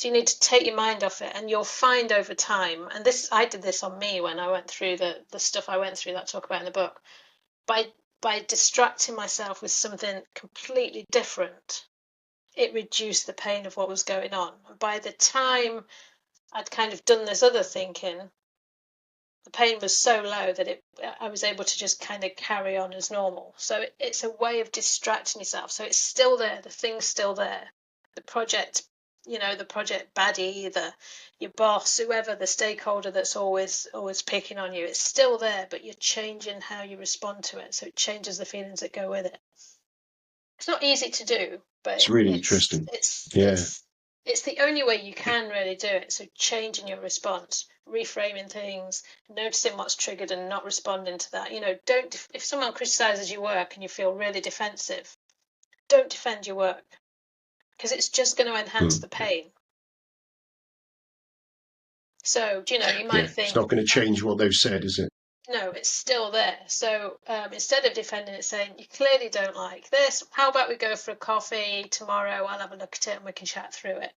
So you need to take your mind off it, and you'll find over time, and I did this on me when I went through the stuff I went through that I talk about in the book, by distracting myself with something completely different, it reduced the pain of what was going on. And by the time I'd kind of done this other thinking, the pain was so low that I was able to just kind of carry on as normal. So it's a way of distracting yourself. So it's still there, the thing's still there. The project, the project baddie, your boss, whoever, the stakeholder that's always picking on you, it's still there, but you're changing how you respond to it. So it changes the feelings that go with it. It's not easy to do, but it's really interesting. It's the only way you can really do it. So changing your response, reframing things, noticing what's triggered and not responding to that. If someone criticizes your work and you feel really defensive, don't defend your work, because it's just going to enhance the pain. So, you might think... It's not going to change what they've said, is it? No, it's still there. So instead of defending it, saying, you clearly don't like this, how about we go for a coffee tomorrow? I'll have a look at it and we can chat through it.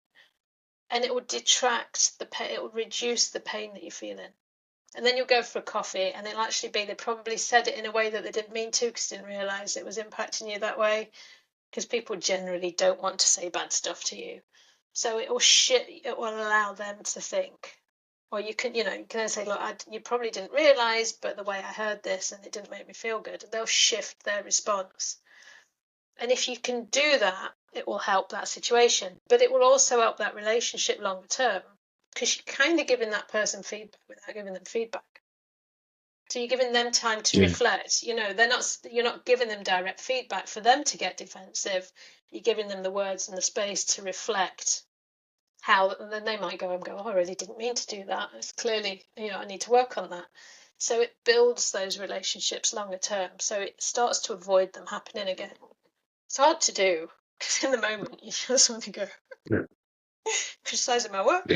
And it will detract the pain, it will reduce the pain that you're feeling. And then you'll go for a coffee, and it'll actually be, they probably said it in a way that they didn't mean to, because they didn't realise it was impacting you that way, because people generally don't want to say bad stuff to you. So it will allow them to think. Or you can say, look, you probably didn't realise, but the way I heard this and it didn't make me feel good. And they'll shift their response. And if you can do that, it will help that situation. But it will also help that relationship longer term, because you're kind of giving that person feedback without giving them feedback. So you're giving them time to reflect. You're not giving them direct feedback for them to get defensive. You're giving them the words and the space to reflect. And then they might go and go, oh, I really didn't mean to do that. It's clearly, I need to work on that. So it builds those relationships longer term. So it starts to avoid them happening again. It's hard to do, because in the moment you just want to go criticising my work.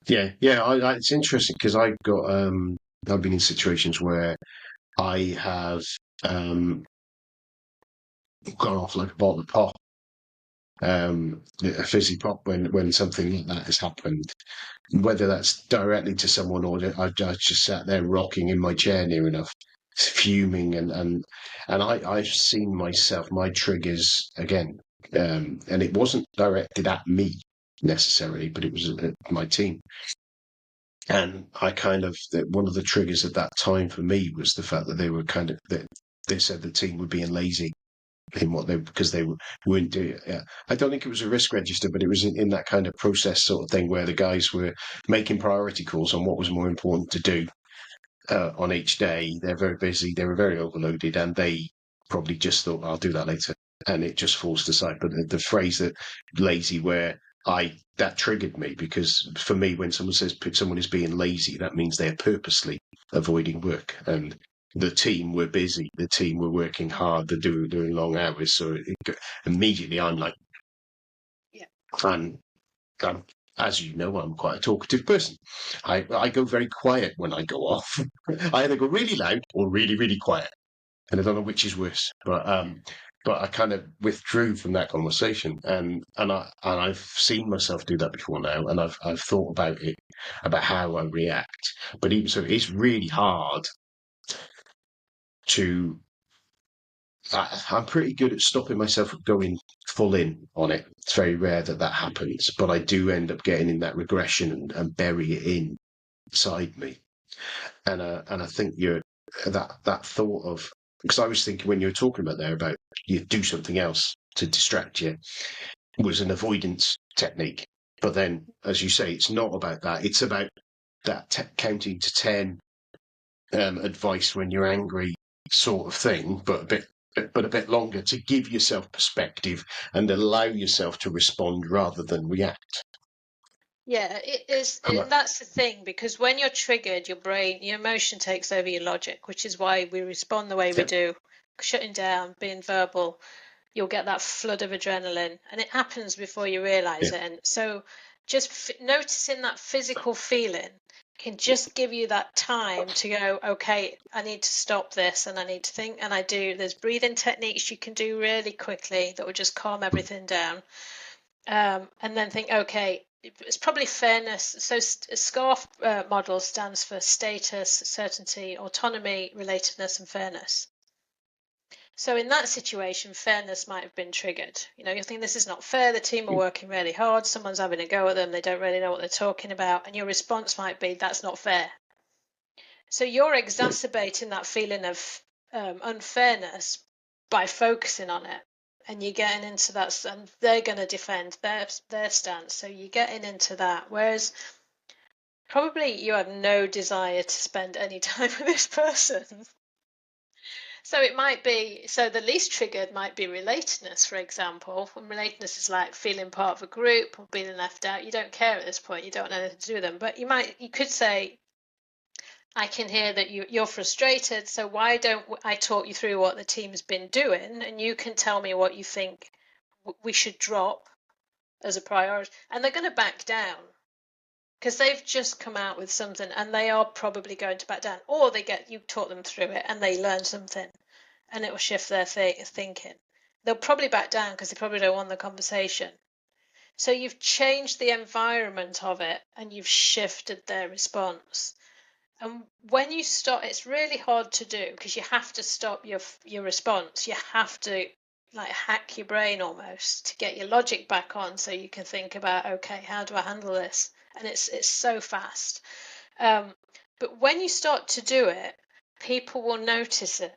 It's interesting, because I've been in situations where I have gone off like a bottle of pop. A fizzy pop when something like that has happened, whether that's directly to someone or I just sat there rocking in my chair near enough, fuming, and I've seen myself, my triggers again, and it wasn't directed at me necessarily, but it was at my team. And one of the triggers at that time for me was the fact that they said the team were being lazy in because they weren't doing it. I don't think it was a risk register, but it was in that kind of process sort of thing where the guys were making priority calls on what was more important to do on each day. They're very busy, they were very overloaded, and they probably just thought, I'll do that later, and it just falls to sight. But the phrase that lazy, that triggered me, because for me, when someone says someone is being lazy, that means they're purposely avoiding work. And the team were busy, the team were working hard, they're doing long hours. So immediately I'm like, and as you know, I'm quite a talkative person. I go very quiet when I go off. I either go really loud or really, really quiet. And I don't know which is worse, but I kind of withdrew from that conversation, and I've seen myself do that before now, and I've thought about it, about how I react. But even so, it's really hard to. I'm pretty good at stopping myself from going full in on it. It's very rare that happens, but I do end up getting in that regression and bury it inside me. And I think that thought of, because I was thinking when you were talking about there about you do something else to distract you, was an avoidance technique. But then, as you say, it's not about that. It's about that counting to 10 advice when you're angry sort of thing, but a bit longer, to give yourself perspective and allow yourself to respond rather than react. Yeah, it is. That's the thing, because when you're triggered, your emotion takes over your logic, which is why we respond the way we do, shutting down, being verbal. You'll get that flood of adrenaline, and it happens before you realise it. And so just noticing that physical feeling can just give you that time to go, okay, I need to stop this, and I need to think, and there's breathing techniques you can do really quickly that will just calm everything down. and then think, okay, it's probably fairness. So SCARF model stands for status, certainty, autonomy, relatedness, and fairness. So in that situation, fairness might have been triggered. You think this is not fair. The team are working really hard. Someone's having a go at them. They don't really know what they're talking about. And your response might be, that's not fair. So you're exacerbating that feeling of unfairness by focusing on it. And you're getting into that, and they're going to defend their stance. So you're getting into that. Whereas probably you have no desire to spend any time with this person. So it might be, so the least triggered might be relatedness, for example. And relatedness is like feeling part of a group or being left out. You don't care at this point. You don't want anything to do with them. But you could say, I can hear that you're frustrated. So why don't I talk you through what the team's been doing, and you can tell me what you think we should drop as a priority. And they're going to back down because they've just come out with something, and they are probably going to back down, or you talk them through it and they learn something, and it will shift their thinking. They'll probably back down because they probably don't want the conversation. So you've changed the environment of it, and you've shifted their response. And when you stop, it's really hard to do because you have to stop your response. You have to like hack your brain almost to get your logic back on, so you can think about, okay, how do I handle this? And it's so fast. But when you start to do it, people will notice it.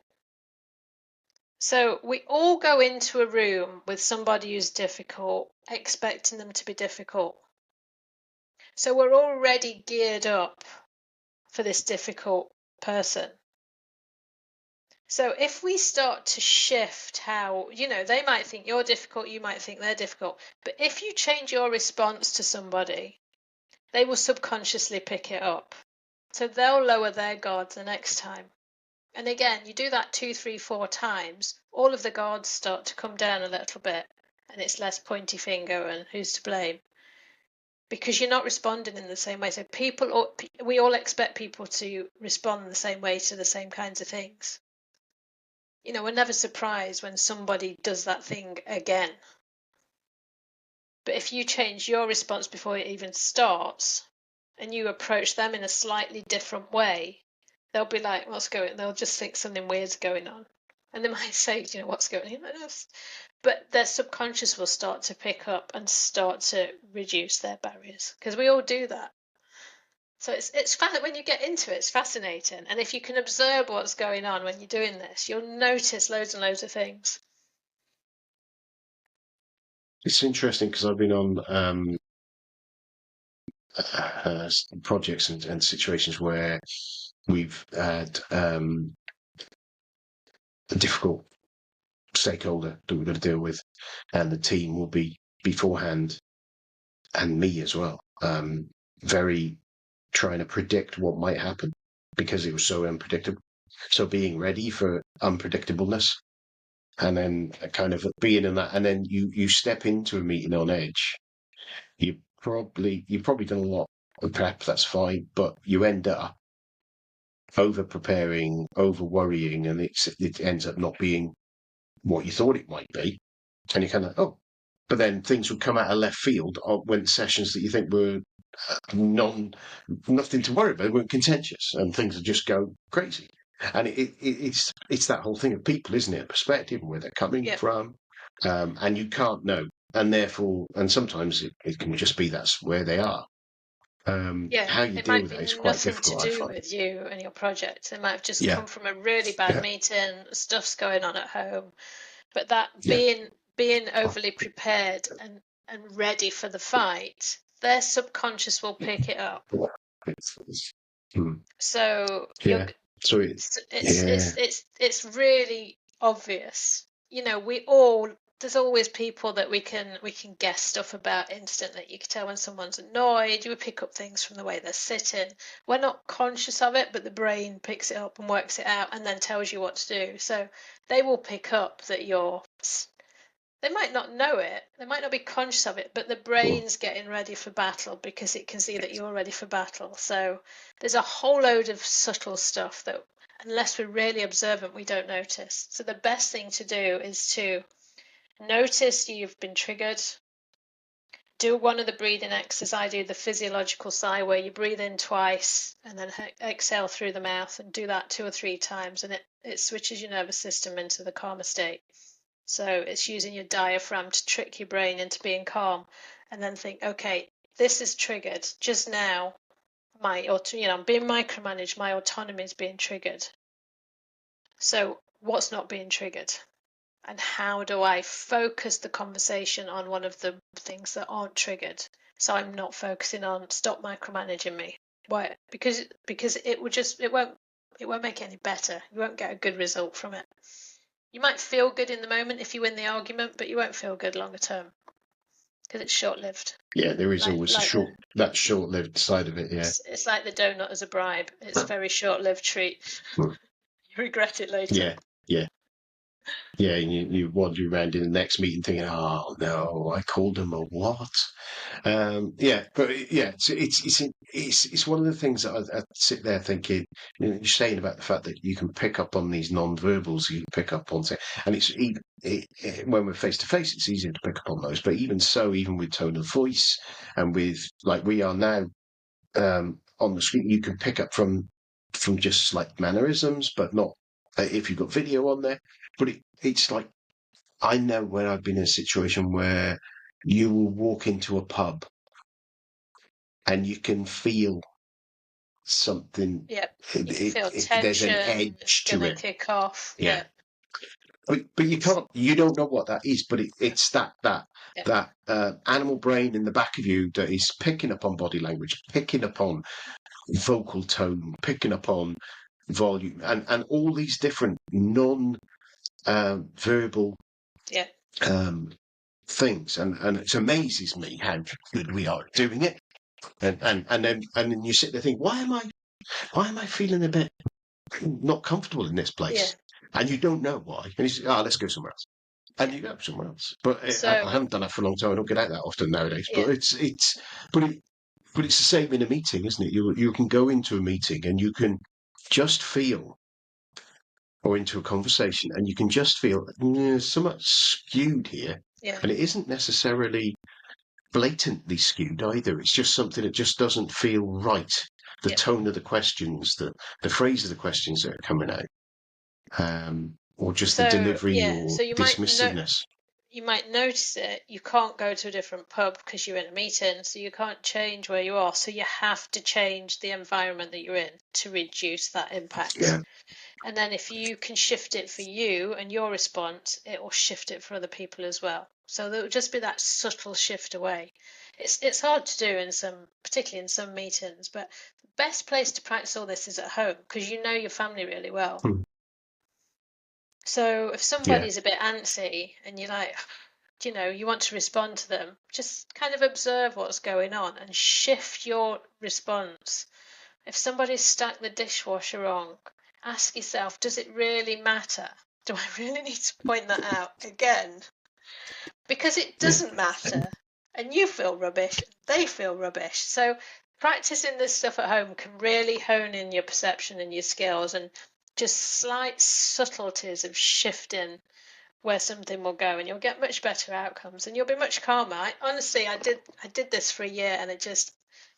So we all go into a room with somebody who's difficult, expecting them to be difficult. So we're already geared up for this difficult person. So if we start to shift how, they might think you're difficult, you might think they're difficult. But if you change your response to somebody, they will subconsciously pick it up. So they'll lower their guard the next time. And again, you do that 2, 3, 4 times, all of the guards start to come down a little bit, and it's less pointy finger and who's to blame. Because you're not responding in the same way. So we all expect people to respond the same way to the same kinds of things. We're never surprised when somebody does that thing again. But if you change your response before it even starts, and you approach them in a slightly different way, they'll be like, they'll just think something weird's going on. And they might say, what's going on? But their subconscious will start to pick up and start to reduce their barriers, because we all do that. So it's when you get into it, it's fascinating. And if you can observe what's going on when you're doing this, you'll notice loads and loads of things. It's interesting because I've been on projects and situations where we've had a difficult stakeholder that we've got to deal with, and the team will be beforehand, and me as well, very trying to predict what might happen because it was so unpredictable. So being ready for unpredictableness, and then kind of being in that, and then you step into a meeting on edge. You've probably done a lot of prep, that's fine, but you end up over preparing, over worrying, and it ends up not being what you thought it might be. And you kind of, but then things would come out of left field when sessions that you think were nothing to worry about, weren't contentious, and things would just go crazy. And it's that whole thing of people, isn't it? Perspective and where they're coming from, and you can't know, and therefore, and sometimes it can just be that's where they are. How you deal with that is quite difficult, I find. It might be nothing to do with you and your project. It might have just come from a really bad meeting, stuff's going on at home. But that being overly prepared and ready for the fight, their subconscious will pick it up. So it's really obvious. There's always people that we can guess stuff about instantly. You can tell when someone's annoyed. You would pick up things from the way they're sitting. We're not conscious of it, but the brain picks it up and works it out and then tells you what to do. So they will pick up that they might not know it, they might not be conscious of it, but the brain's getting ready for battle because it can see that you're ready for battle. So there's a whole load of subtle stuff that, unless we're really observant, we don't notice. So the best thing to do is to notice you've been triggered, do one of the breathing exercises. I do the physiological sigh where you breathe in twice and then exhale through the mouth, and do that 2 or 3 times, and it switches your nervous system into the calmer state. So it's using your diaphragm to trick your brain into being calm, and then think, okay, this is triggered just now. I'm being micromanaged. My autonomy is being triggered. So what's not being triggered? And how do I focus the conversation on one of the things that aren't triggered? So I'm not focusing on stop micromanaging me. Why? Because it won't make it any better. You won't get a good result from it. You might feel good in the moment if you win the argument, but you won't feel good longer term because it's short lived. Yeah, there is always that short lived side of it. Yeah, it's like the donut as a bribe. It's a very short lived treat. You regret it later. Yeah, and you wander around in the next meeting thinking, "Oh no, I called them a what?" But yeah, it's one of the things that I sit there thinking. You're saying about the fact that you can pick up on these non-verbals, you can pick up on things, and when we're face to face, it's easier to pick up on those. But even so, even with tone of voice and with like we are now on the screen, you can pick up from just like mannerisms, but not if you've got video on there. But it's like I know when I've been in a situation where you will walk into a pub and you can feel something. Yep. You can feel tension. There's an edge to it. Kick off. Yeah. But you don't know what that is, but it's that animal brain in the back of you that is picking up on body language, picking up on vocal tone, picking up on volume, and all these different non-verbal things, and it amazes me how good we are at doing it. And then you sit there thinking, why am I feeling a bit not comfortable in this place? And you don't know why. And you say, let's go somewhere else. And you go somewhere else. But I haven't done that for a long time. I don't get out that often nowadays. But but it's the same in a meeting, isn't it? You can go into a meeting and you can just feel, or into a conversation, and you can just feel there's so much skewed here, and it isn't necessarily blatantly skewed either. It's just something that just doesn't feel right. The tone of the questions, the phrase of the questions that are coming out, or just the delivery or dismissiveness. You might notice it. You can't go to a different pub because you're in a meeting, so you can't change where you are. So you have to change the environment that you're in to reduce that impact. Yeah. And then if you can shift it for you and your response, it will shift it for other people as well. So there will just be that subtle shift away. It's hard to do particularly in some meetings, but the best place to practice all this is at home because you know your family really well. So if somebody's a bit antsy and you're like, you want to respond to them, just kind of observe what's going on and shift your response. If somebody's stacked the dishwasher wrong, ask yourself, does it really matter? Do I really need to point that out again? Because it doesn't matter. And you feel rubbish, they feel rubbish. So practicing this stuff at home can really hone in your perception and your skills, and just slight subtleties of shifting where something will go, and you'll get much better outcomes and you'll be much calmer. I did this for a year, and it just,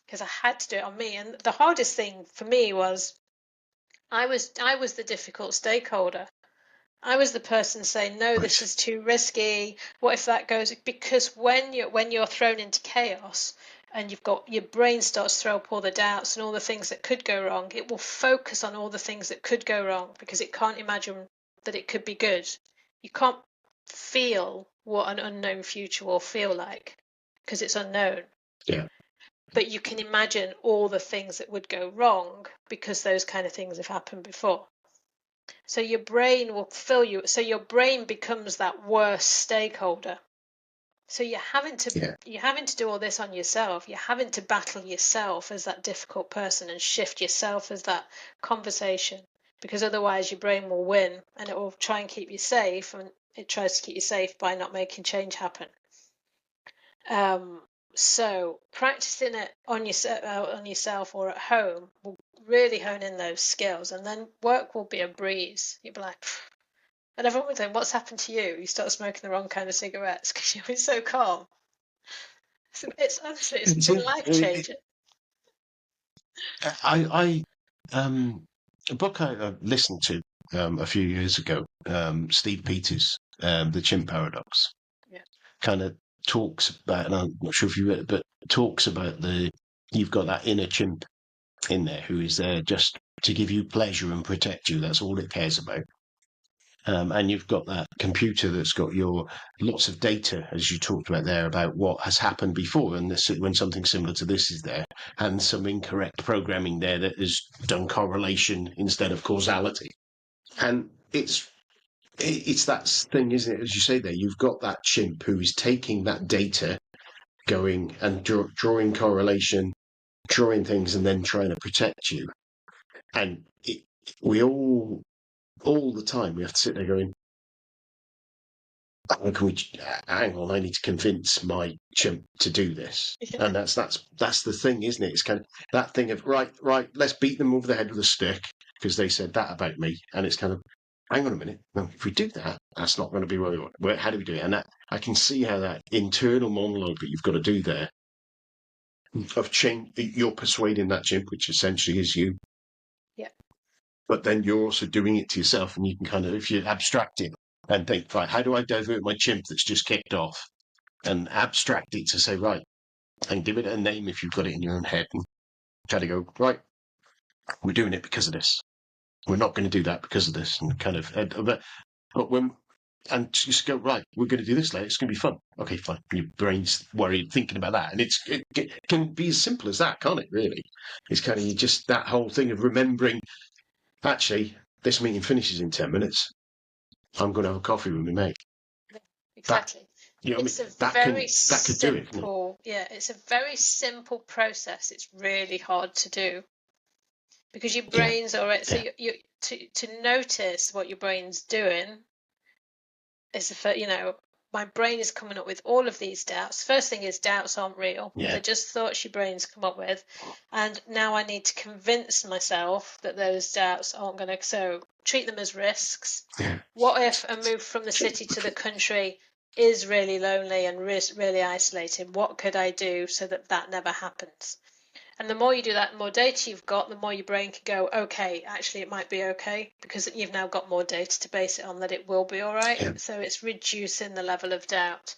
because I had to do it on me. And the hardest thing for me was I was the difficult stakeholder. I was the person saying, no, this is too risky. What if that goes? Because when you're thrown into chaos and you've got your brain starts to throw up all the doubts and all the things that could go wrong, it will focus on all the things that could go wrong because it can't imagine that it could be good. You can't feel what an unknown future will feel like because it's unknown. Yeah. But you can imagine all the things that would go wrong because those kind of things have happened before. So your brain will fill you. So your brain becomes that worst stakeholder. So you're having to do all this on yourself. You're having to battle yourself as that difficult person and shift yourself as that conversation, because otherwise your brain will win and it will try and keep you safe, and it tries to keep you safe by not making change happen. So practicing it on yourself or at home will really hone in those skills, and then work will be a breeze. You'll be like, and everyone will think, what's happened to you? You start smoking the wrong kind of cigarettes because you'll be so calm. It's honestly, it's been life changing. A book I listened to a few years ago, Steve Peters, The Chimp Paradox, Yeah. kind of talks about, and I'm not sure if you read it, but talks about you've got that inner chimp in there who is there just to give you pleasure and protect you. That's all it cares about. And you've got that computer that's got your lots of data, as you talked about there, about what has happened before, and when something similar to this is there, and some incorrect programming there that has done correlation instead of causality. And it's that thing, isn't it? As you say there, you've got that chimp who is taking that data, going and drawing correlation, drawing things, and then trying to protect you. And we all the time, we have to sit there going, can we hang on? I need to convince my chimp to do this, Yeah. and that's the thing, isn't it? It's kind of that thing of right. Let's beat them over the head with a stick because they said that about me, and it's kind of hang on a minute. No, if we do that, that's not going to be what we want. How do we do it? And I can see how that internal monologue that you've got to do there of change. You're persuading that chimp, which essentially is you. Yeah. But then you're also doing it to yourself, and you can kind of, if you abstract it and think, right, how do I divert my chimp that's just kicked off? And abstract it to say, right, and give it a name if you've got it in your own head, and kind of go, right, we're doing it because of this. We're not going to do that because of this, and kind of, but when, and just go, right, we're going to do this later. It's going to be fun. Okay, fine. Your brain's worried, thinking about that. And it can be as simple as that, can't it, really? It's kind of just that whole thing of remembering, actually, this meeting finishes in 10 minutes. I'm going to have a coffee with my mate. Exactly. You know what I It's mean? a That very could do it. simple, yeah, it's a very simple process. It's really hard to do because your brain's already, so you to notice what your brain's doing is my brain is coming up with all of these doubts. First thing is doubts aren't real. Yeah. They're just thoughts your brain's come up with. And now I need to convince myself that those doubts aren't going to, so treat them as risks. Yeah. What if a move from the city to the country is really lonely and really isolated? What could I do so that that never happens? And the more you do that, the more data you've got, the more your brain can go, okay, actually, it might be okay because you've now got more data to base it on that it will be all right. Yeah. So it's reducing the level of doubt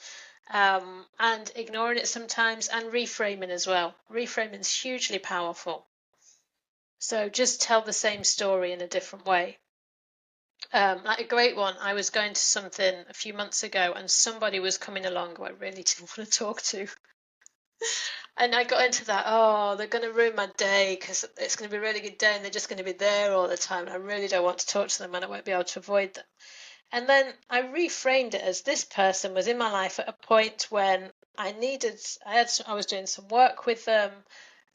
and ignoring it sometimes and reframing as well. Reframing is hugely powerful. So just tell the same story in a different way. Like a great one, I was going to something a few months ago and somebody was coming along who I really didn't want to talk to. And I got into that, oh, they're going to ruin my day because it's going to be a really good day and they're just going to be there all the time. And I really don't want to talk to them and I won't be able to avoid them. And then I reframed it as this person was in my life at a point when I was doing some work with them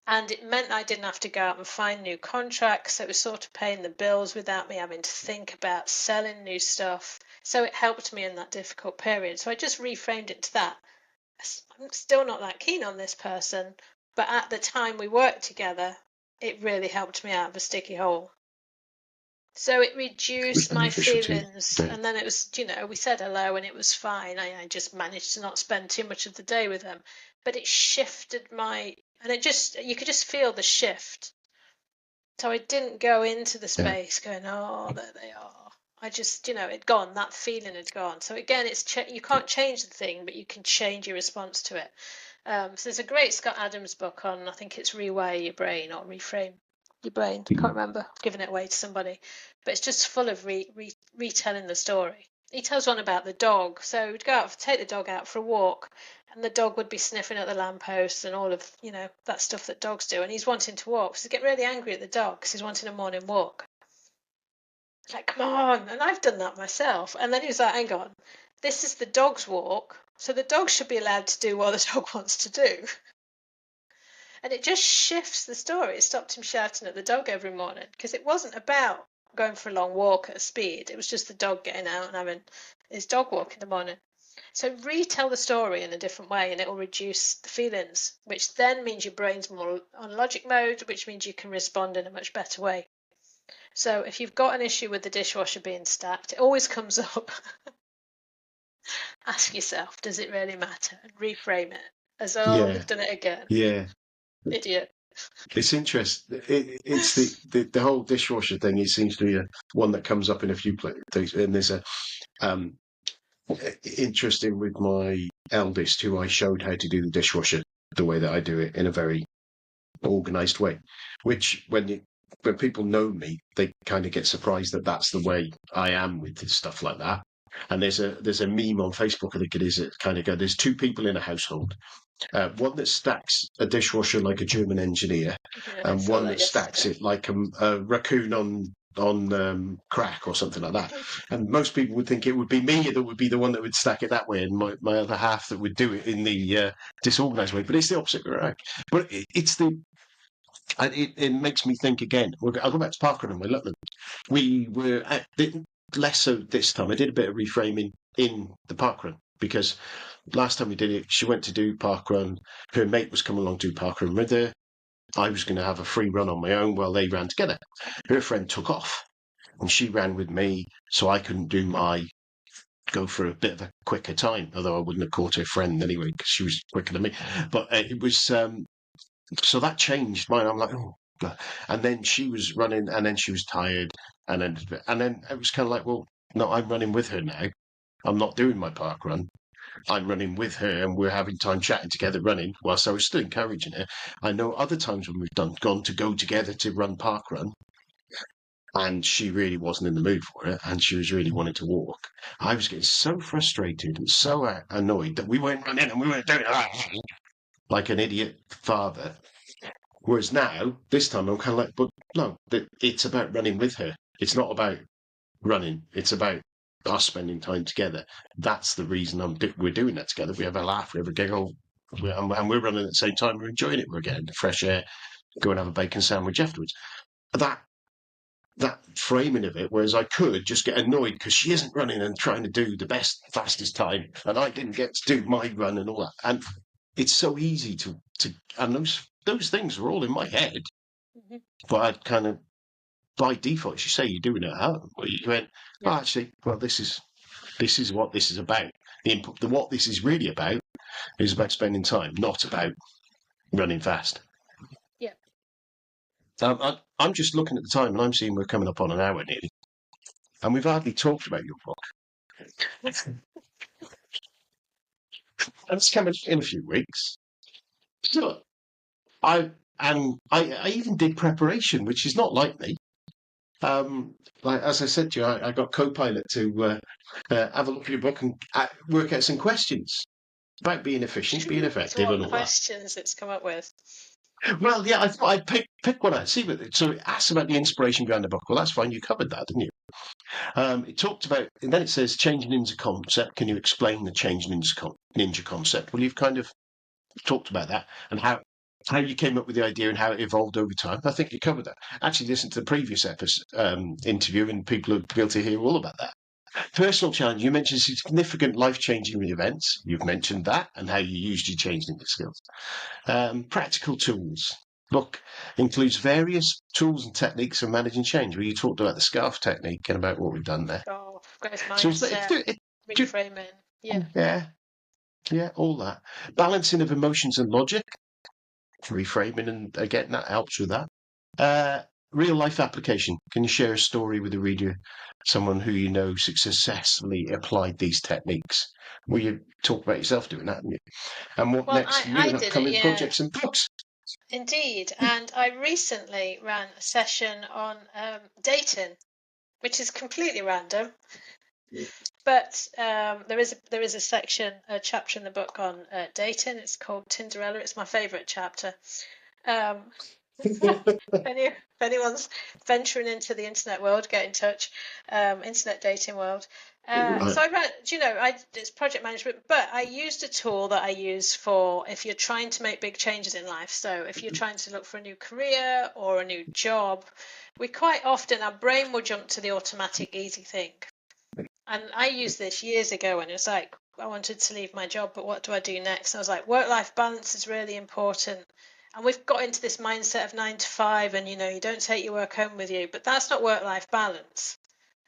and it meant I didn't have to go out and find new contracts. So it was sort of paying the bills without me having to think about selling new stuff. So it helped me in that difficult period. So I just reframed it to that. I'm still not that keen on this person, but at the time we worked together, it really helped me out of a sticky hole. So it reduced my feelings, and then it was, we said hello and it was fine. I just managed to not spend too much of the day with them, but it shifted you could just feel the shift. So I didn't go into the space going, oh, there they are. I just, it'd gone. That feeling had gone. So again, you can't change the thing, but you can change your response to it. So there's a great Scott Adams book on, I think it's Rewire Your Brain or Reframe Your Brain. I can't remember, giving it away to somebody. But it's just full of retelling the story. He tells one about the dog. So we'd take the dog out for a walk, and the dog would be sniffing at the lamppost and all of, that stuff that dogs do. And he's wanting to walk. So he's getting really angry at the dog because he's wanting a morning walk. It's like, come on. And I've done that myself. And then he was like, hang on, this is the dog's walk. So the dog should be allowed to do what the dog wants to do. And it just shifts the story. It stopped him shouting at the dog every morning because it wasn't about going for a long walk at speed. It was just the dog getting out and having his dog walk in the morning. So retell the story in a different way and it will reduce the feelings, which then means your brain's more on logic mode, which means you can respond in a much better way. So if you've got an issue with the dishwasher being stacked, it always comes up. Ask yourself, does it really matter? And reframe it. as oh, Yeah, you've done it again, yeah. idiot. It's interesting. It's the whole dishwasher thing. It seems to be one that comes up in a few places. And there's a um, interesting with my eldest, who I showed how to do the dishwasher the way that I do it in a very organized way, which when people know me, they kind of get surprised that that's the way I am with stuff like that. And there's a meme on Facebook, I think it is, it kind of go, there's two people in a household, one that stacks a dishwasher like a German engineer, Yeah, I and saw one that that stacks yesterday. it like a raccoon on crack or something like that. And most people would think it would be me that would be the one that would stack it that way, and my other half that would do it in the disorganized way. But it's the opposite way around. But it's the and it makes me think again. I'll go back to Parker and my Lutland. We were less so this time. I did a bit of reframing in the parkrun because last time we did it, she went to do parkrun. Her mate was coming along to do parkrun with her. I was going to have a free run on my own while they ran together. Her friend took off and she ran with me, so I couldn't do my go for a bit of a quicker time, although I wouldn't have caught her friend anyway because she was quicker than me. But it was so that changed mine. I'm like, oh God. And then she was running, and then she was tired, and then it was kind of like, well, no, I'm running with her now. I'm not doing my park run. I'm running with her, and we're having time chatting together, running. Whilst I was still encouraging her. I know other times when we've gone to go together to run park run, and she really wasn't in the mood for it, and she was really wanting to walk. I was getting so frustrated and so annoyed that we weren't running and we weren't doing it like an idiot father. Whereas now, this time, I'm kind of like, but no, it's about running with her. It's not about running. It's about us spending time together. That's the reason we're doing that together. We have a laugh, we have a giggle, and we're running at the same time. We're enjoying it. We're getting the fresh air. Go and have a bacon sandwich afterwards. That that framing of it, whereas I could just get annoyed because she isn't running and trying to do the best, fastest time, and I didn't get to do my run and all that. And it's so easy to and those things are all in my head. Mhm. But I'd kind of, by default, as you say, you're doing it at home. Well, you went, oh, Yeah, actually, well, this is what this is about. What this is really about is about spending time, not about running fast. yeah. I'm just looking at the time, and I'm seeing we're coming up on an hour nearly, and we've hardly talked about your book. And it's coming in a few weeks. So I even did preparation, which is not like me. Like as I said to you, I got Copilot to have a look at your book and work out some questions about being efficient, being So effective, what and all that. questions it's come up with? Well, yeah, I thought I'd pick one out. See, so it asks about the inspiration behind the book. Well, that's fine. You covered that, didn't you? It talked about, and then it says change ninja concept. Can you explain the change ninja concept? Well, you've kind of talked about that and how you came up with the idea and how it evolved over time. I think you covered that. Actually, listen to the previous episode interview, and people will be able to hear all about that. Personal challenge. You mentioned significant life-changing events. You've mentioned that and how you used your changing skills. Practical tools. Book includes various tools and techniques for managing change. Where you talked about the scarf technique and about what we've done there. Oh, growth So mindset, reframing. Yeah. yeah, yeah, all that balancing of emotions and logic, reframing, and again that helps with that. Uh, Real life application. Can you share a story with the reader, someone who you know successfully applied these techniques? Well, you talk about yourself doing that, didn't you? And what Well, next I for you I and did it, upcoming yeah, projects and books? indeed. And I recently ran a session on dating, which is completely random. But there is a section, a chapter in the book on dating. It's called Tinderella. It's my favourite chapter. Um, if anyone's venturing into the internet world, get in touch. Internet dating world. Right. So I ran, it's project management, but I used a tool that I use for if you're trying to make big changes in life. So if you're trying to look for a new career or a new job, we quite often, our brain will jump to the automatic easy thing. And I used this years ago and it was like, I wanted to leave my job, but what do I do next? And I was like, work-life balance is really important. And we've got into this mindset of 9 to 5 and, you don't take your work home with you, but that's not work-life balance.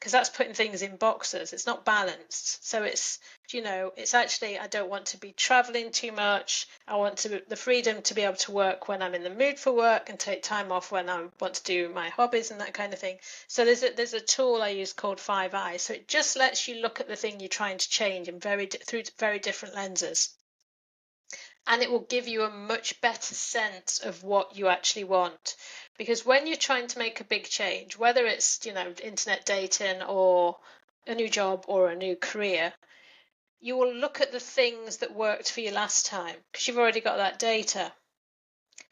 because that's putting things in boxes. It's not balanced. So it's, it's actually, I don't want to be traveling too much. I want the freedom to be able to work when I'm in the mood for work and take time off when I want to do my hobbies and that kind of thing. So there's a tool I use called 5 Eyes. So it just lets you look at the thing you're trying to change in through very different lenses. And it will give you a much better sense of what you actually want. Because when you're trying to make a big change, whether it's, internet dating or a new job or a new career, you will look at the things that worked for you last time because you've already got that data.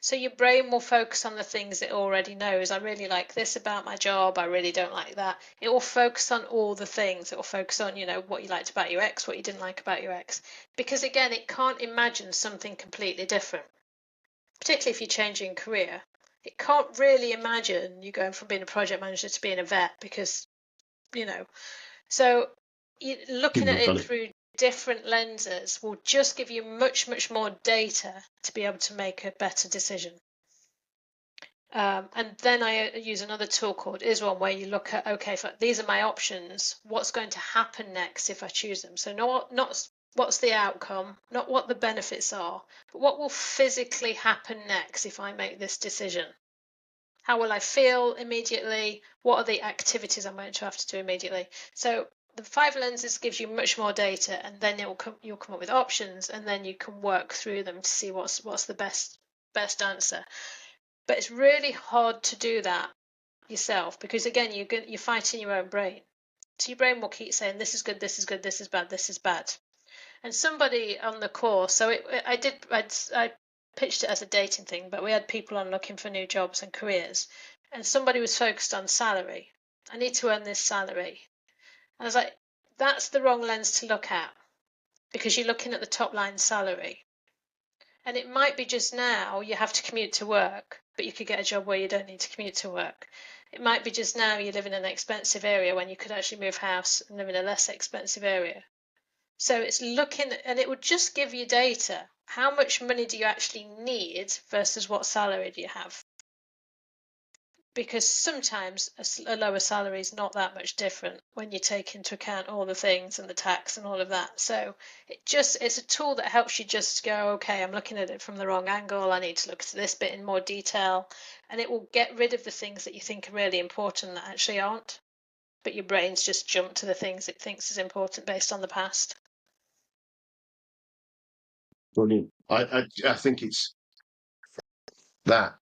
So your brain will focus on the things it already knows. I really like this about my job. I really don't like that. It will focus on all the things. It will focus on, what you liked about your ex, what you didn't like about your ex. Because again, it can't imagine something completely different, particularly if you're changing career. It can't really imagine you going from being a project manager to being a vet because, so looking at it through different lenses will just give you much, much more data to be able to make a better decision. And then I use another tool called ISON where you look at, okay, these are my options. What's going to happen next if I choose them? So not what's the outcome, not what the benefits are, but what will physically happen next if I make this decision? How will I feel immediately? What are the activities I'm going to have to do immediately? So the 5 lenses gives you much more data, and then you'll come up with options, and then you can work through them to see what's the best answer. But it's really hard to do that yourself because again you're fighting your own brain. So your brain will keep saying this is good, this is good, this is bad, this is bad. And somebody on the course, so I pitched it as a dating thing, but we had people on looking for new jobs and careers, and somebody was focused on salary. I need to earn this salary. And I was like, that's the wrong lens to look at because you're looking at the top line salary. And it might be just now you have to commute to work, but you could get a job where you don't need to commute to work. It might be just now you live in an expensive area when you could actually move house and live in a less expensive area. So it's looking, and it would just give you data. How much money do you actually need versus what salary do you have? Because sometimes a lower salary is not that much different when you take into account all the things and the tax and all of that. So it's a tool that helps you just go, okay, I'm looking at it from the wrong angle. I need to look at this bit in more detail. And it will get rid of the things that you think are really important that actually aren't. But your brain's just jumped to the things it thinks is important based on the past. Brilliant. I think it's that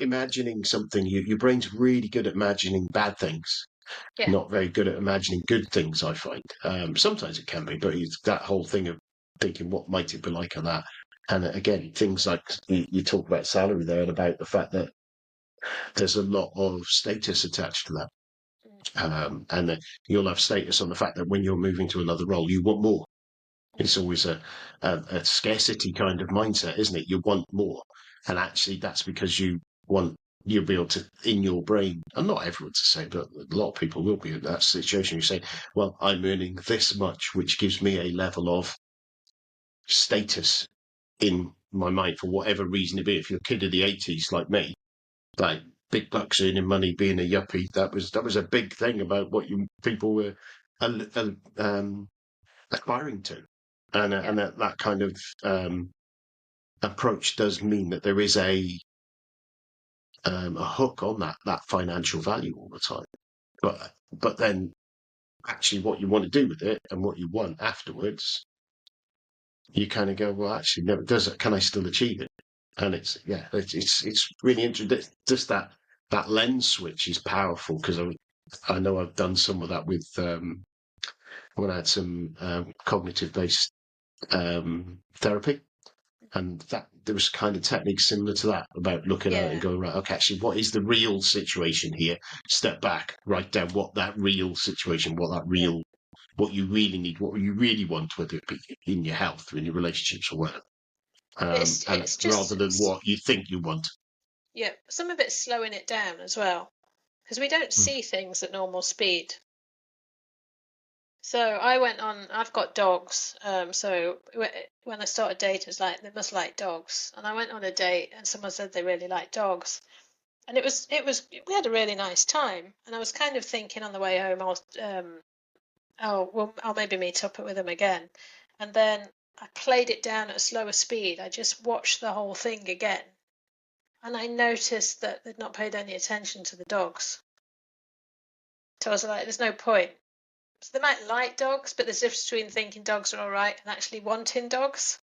imagining something. Your brain's really good at imagining bad things. Yeah. Not very good at imagining good things, I find. Sometimes it can be, but it's that whole thing of thinking what might it be like on that. And again, things like you talk about salary there and about the fact that there's a lot of status attached to that. And that you'll have status on the fact that when you're moving to another role, you want more. It's always a scarcity kind of mindset, isn't it? You want more. And actually, that's because you'll be able to, in your brain, and not everyone to say, but a lot of people will be in that situation. You say, well, I'm earning this much, which gives me a level of status in my mind for whatever reason it be. If you're a kid of the 80s like me, like big bucks earning money, being a yuppie, that was a big thing about what people were aspiring to. And that kind of approach does mean that there is a hook on that financial value all the time. But then actually what you want to do with it and what you want afterwards, you kind of go, well, actually, no, does it? Can I still achieve it? And it's really interesting. Just that lens switch is powerful because I know I've done some of that with when I had some cognitive based therapy. And that there was kind of techniques similar to that about looking at it and going, right, okay, actually, what is the real situation here? Step back, write down what that real situation, what you really need, what you really want, whether it be in your health, in your relationships, or whatever. And rather than what you think you want. Yeah, some of it's slowing it down as well, because we don't see things at normal speed. So I've got dogs. So when I started dating, it was like, they must like dogs. And I went on a date and someone said they really like dogs. And we had a really nice time. And I was kind of thinking on the way home, I'll maybe meet up with him again. And then I played it down at a slower speed. I just watched the whole thing again. And I noticed that they'd not paid any attention to the dogs. So I was like, there's no point. So they might like dogs, but there's a difference between thinking dogs are all right and actually wanting dogs.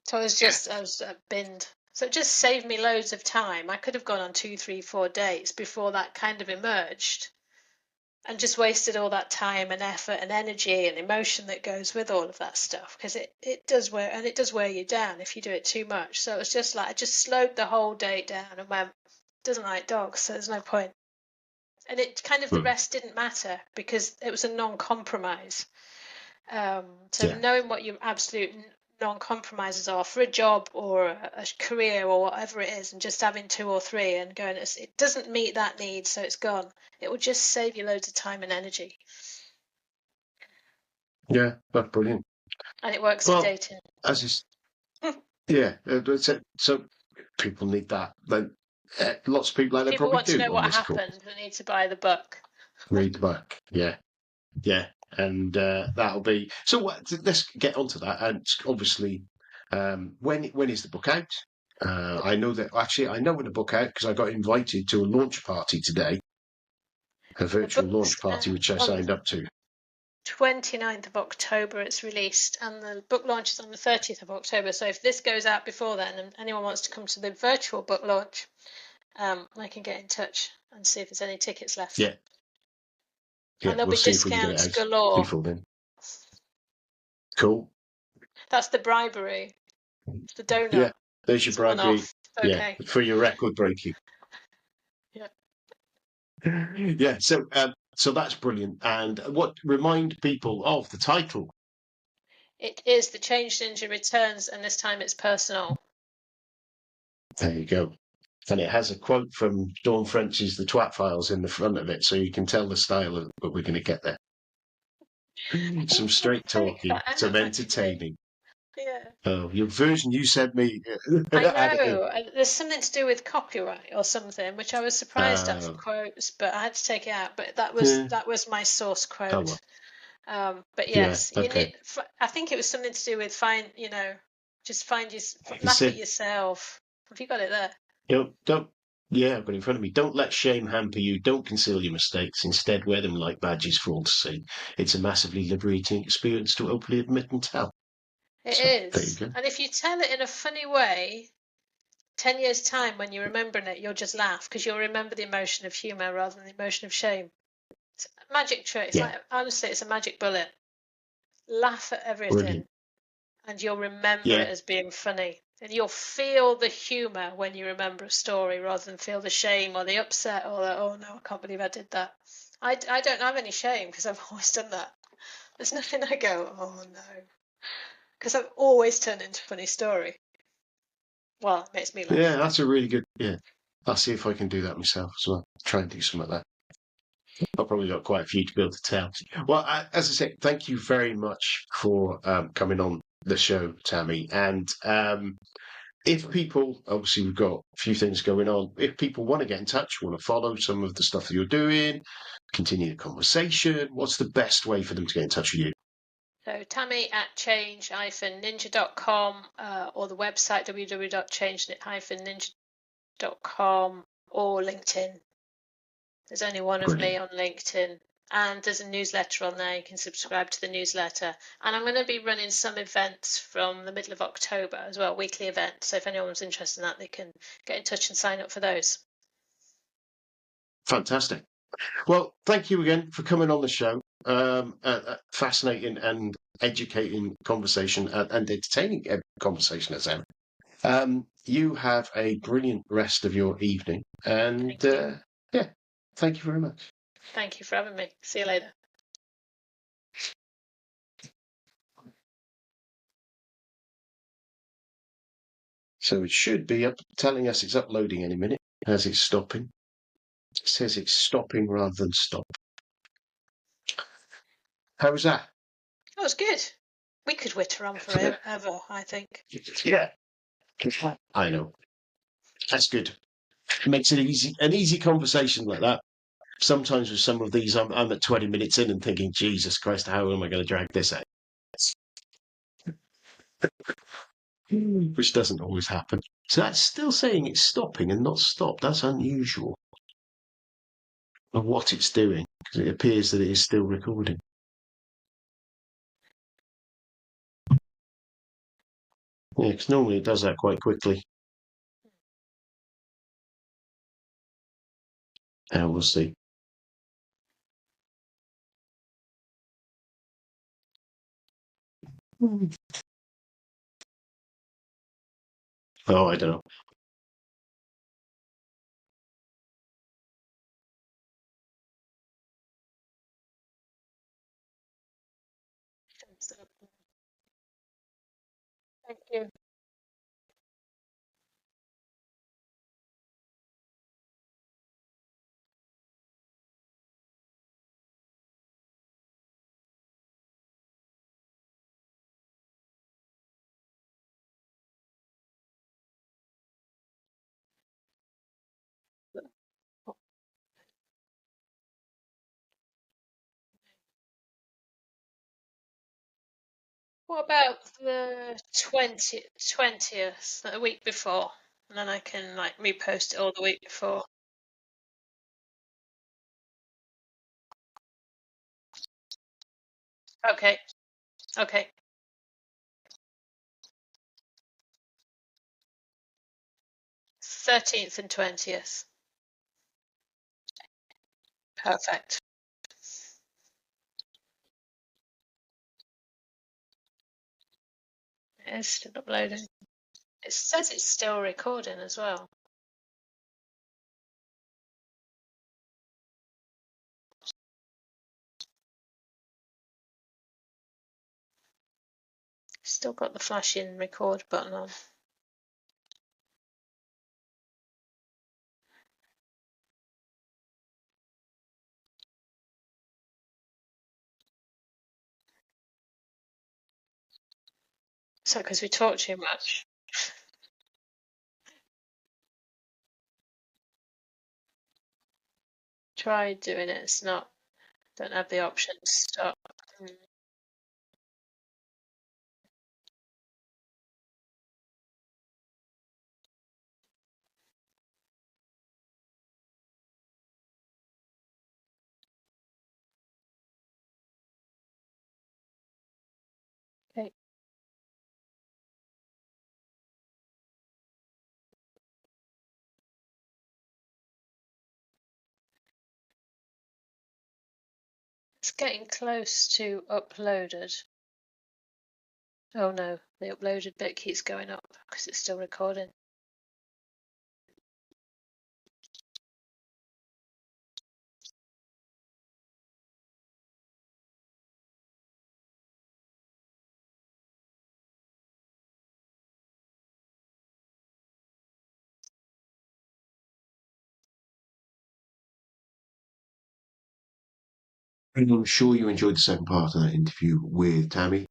So I was binned. So it just saved me loads of time. I could have gone on 2, 3, 4 dates before that kind of emerged and just wasted all that time and effort and energy and emotion that goes with all of that stuff, because it does wear you down if you do it too much. So it was just like I just slowed the whole date down and went, doesn't like dogs, so there's no point. And it kind of, the rest didn't matter because it was a non-compromise. Knowing what your absolute non-compromises are for a job or a career or whatever it is, and just having 2 or 3 and going, it doesn't meet that need, so it's gone. It will just save you loads of time and energy. Yeah, that's brilliant. And it works for dating. Yeah, so people need that. Then lots of people like people want to know what happened. They need to buy the book. Read the book. Yeah, and that'll be. So let's get onto that. And obviously, when is the book out? I know when the book out because I got invited to a launch party today, a virtual launch party which I signed up to. 29th of October it's released, and the book launch is on the 30th of October. So if this goes out before then and anyone wants to come to the virtual book launch, I can get in touch and see if there's any tickets left. Yeah. And there'll be discounts galore. Before then. Cool. That's the bribery. The donut. Yeah, there's your bribery. Okay. Yeah, for your record breaking. Yeah. Yeah. So that's brilliant. And remind people of the title? It is The Change Ninja Returns, and this time it's personal. There you go. And it has a quote from Dawn French's The Twat Files in the front of it, so you can tell the style of what we're going to get there. Some straight talking, some entertaining. Yeah. Oh, your version you sent me. I know. There's something to do with copyright or something, which I was surprised at for quotes, but I had to take it out. But that was my source quote. But yes, I think it was something to do with laugh at yourself. Have you got it there? Yeah, I've got it in front of me. Don't let shame hamper you. Don't conceal your mistakes. Instead, wear them like badges for all to see. It's a massively liberating experience to openly admit and tell. It is. And if you tell it in a funny way, 10 years' time when you're remembering it, you'll just laugh because you'll remember the emotion of humour rather than the emotion of shame. It's a magic trick. It's honestly, it's a magic bullet. Laugh at everything and you'll remember it as being funny. And you'll feel the humour when you remember a story rather than feel the shame or the upset or the, oh no, I can't believe I did that. I don't have any shame because I've always done that. There's nothing I go, oh no. Because I've always turned into a funny story. Well, it makes me laugh. Yeah, that's a really good, I'll see if I can do that myself as well. Try and do something like that. I've probably got quite a few to be able to tell. Well, as I said, thank you very much for coming on the show, Tammy. And if people, obviously we've got a few things going on, if people want to get in touch, want to follow some of the stuff that you're doing, continue the conversation, what's the best way for them to get in touch with you? So Tammy at change-ninja.com or the website www.change-ninja.com or LinkedIn. There's only one of me on LinkedIn. And there's a newsletter on there. You can subscribe to the newsletter. And I'm going to be running some events from the middle of October as well, weekly events. So if anyone's interested in that, they can get in touch and sign up for those. Fantastic. Well, thank you again for coming on the show. Fascinating and educating conversation and entertaining conversation as ever. You have a brilliant rest of your evening. And thank you very much. Thank you for having me. See you later. So it should be telling us it's uploading any minute as it's stopping. It says it's stopping rather than stop. How was that? That was good. We could witter on forever, I think. Yeah. I know. That's good. It makes it an easy conversation like that. Sometimes with some of these, I'm at 20 minutes in and thinking, Jesus Christ, how am I going to drag this out? Which doesn't always happen. So that's still saying it's stopping and not stopped. That's unusual of what it's doing, because it appears that it is still recording. Yeah, because normally it does that quite quickly. And we'll see. Oh, I don't know. Thank you. What about the 20th, the week before? And then I can like repost it all the week before. Okay. Okay. 13th and 20th. Perfect. It is still uploading. It says it's still recording as well. Still got the flashing record button on. So, because we talk too much. Try doing it. It's not. Don't have the option to stop. Okay. It's getting close to uploaded. Oh no, the uploaded bit keeps going up because it's still recording. And I'm sure you enjoyed the second part of that interview with Tammy.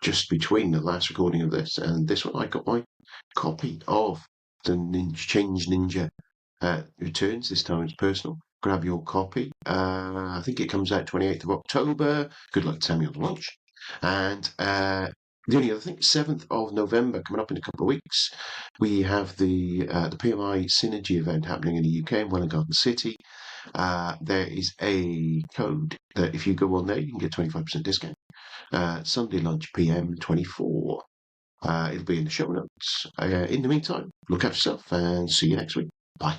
Just between the last recording of this and this one, I got my copy of the Change Ninja returns. This time it's personal. Grab your copy. I think it comes out 28th of October. Good luck, Tammy, on launch. And the only other thing, 7th of November, coming up in a couple of weeks, we have the PMI Synergy event happening in the UK in Welwyn Garden City. There is a code that if you go on there, you can get 25% discount. Sunday lunch PM 24. It'll be in the show notes. In the meantime, look after yourself and see you next week. Bye.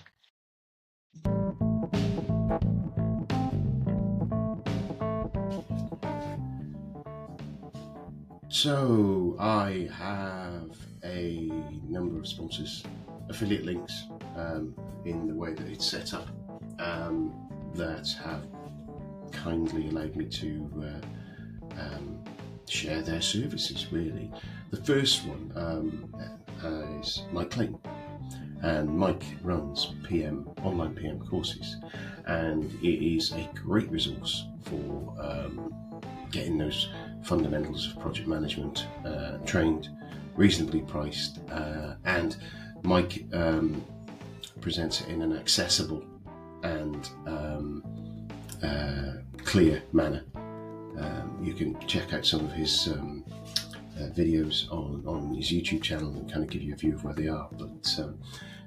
So I have a number of sponsors, affiliate links in the way that it's set up that have kindly allowed me to share their services, really. The first one is Mike Lane, and Mike runs online PM courses, and it is a great resource for getting those fundamentals of project management trained, reasonably priced, and Mike presents it in an accessible and clear manner. You can check out some of his videos on his YouTube channel and kind of give you a view of where they are. But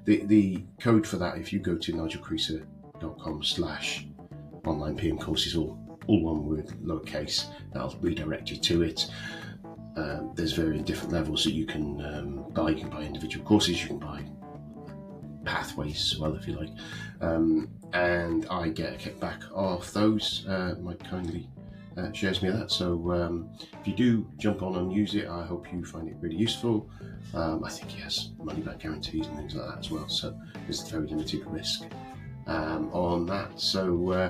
the code for that, if you go to nigelcreaser.com/online PM courses, all one word, lowercase, that'll redirect you to it. There's very different levels that you can buy. You can buy individual courses, you can buy pathways as well, if you like. And I get a kickback off those. Mike kindly shares me that. So if you do jump on and use it, I hope you find it really useful. I think he has money back guarantees and things like that as well. So there's very limited risk on that. So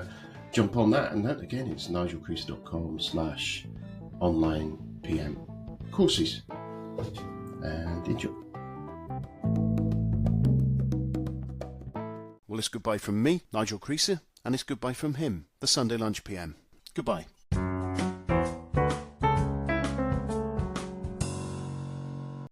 jump on that, and that again is nigelcreaser.com/online PM courses, and enjoy. Well, it's goodbye from me, Nigel Creaser, and it's goodbye from him, the Sunday Lunch PM. Goodbye.